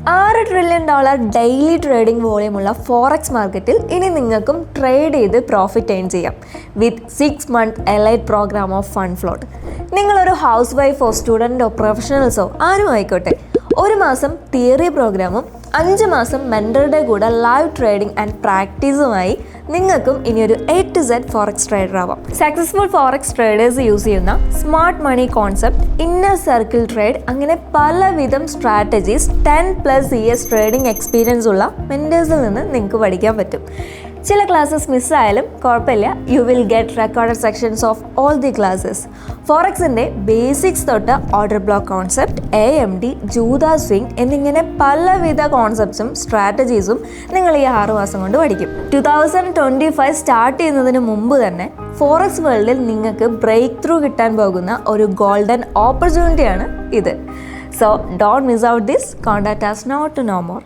$6 trillion daily trading വോളിയമുള്ള forex മാർക്കറ്റിൽ ഇനി നിങ്ങൾക്കും ട്രേഡ് ചെയ്ത് പ്രോഫിറ്റ് ഏൺ ചെയ്യാം with 6 month elite programme of FundFloat. നിങ്ങളൊരു ഹൗസ് വൈഫോ സ്റ്റുഡൻറ്റോ പ്രൊഫഷണൽസോ ആരും ആയിക്കോട്ടെ, ഒരു മാസം തിയറി പ്രോഗ്രാമും 5 മാസം മെൻറ്ററുടെ കൂടെ ലൈവ് ട്രേഡിംഗ് ആൻഡ് പ്രാക്ടീസുമായി നിങ്ങൾക്കും ഇനിയൊരു A to Z forex trader ആവാം. സക്സസ്ഫുൾ ഫോറക്സ് ട്രേഡേഴ്സ് യൂസ് ചെയ്യുന്ന smart money concept, inner circle trade, അങ്ങനെ പലവിധം സ്ട്രാറ്റജീസ് 10+ years ട്രേഡിംഗ് എക്സ്പീരിയൻസ് ഉള്ള മെൻറ്റേഴ്സിൽ നിന്ന് നിങ്ങൾക്ക് പഠിക്കാൻ പറ്റും. ചില ക്ലാസ്സസ് മിസ്സായാലും കുഴപ്പമില്ല, you will get recorded sections of all the classes. ഫോറക്സിൻ്റെ ബേസിക്സ് തൊട്ട് ഓർഡർ ബ്ലോക്ക് കോൺസെപ്റ്റ്, AMD, ജൂത സ്വിംഗ് എന്നിങ്ങനെ പലവിധ കോൺസെപ്റ്റ്സും സ്ട്രാറ്റജീസും നിങ്ങൾ ഈ 6 മാസം കൊണ്ട് പഠിക്കും. 2025 സ്റ്റാർട്ട് ചെയ്യുന്നതിന് മുമ്പ് തന്നെ ഫോറക്സ് വേൾഡിൽ നിങ്ങൾക്ക് ബ്രേക്ക് ത്രൂ കിട്ടാൻ പോകുന്ന ഒരു ഗോൾഡൻ ഓപ്പർച്യൂണിറ്റിയാണ് ഇത്. So don't miss out this. Contact us now to know more.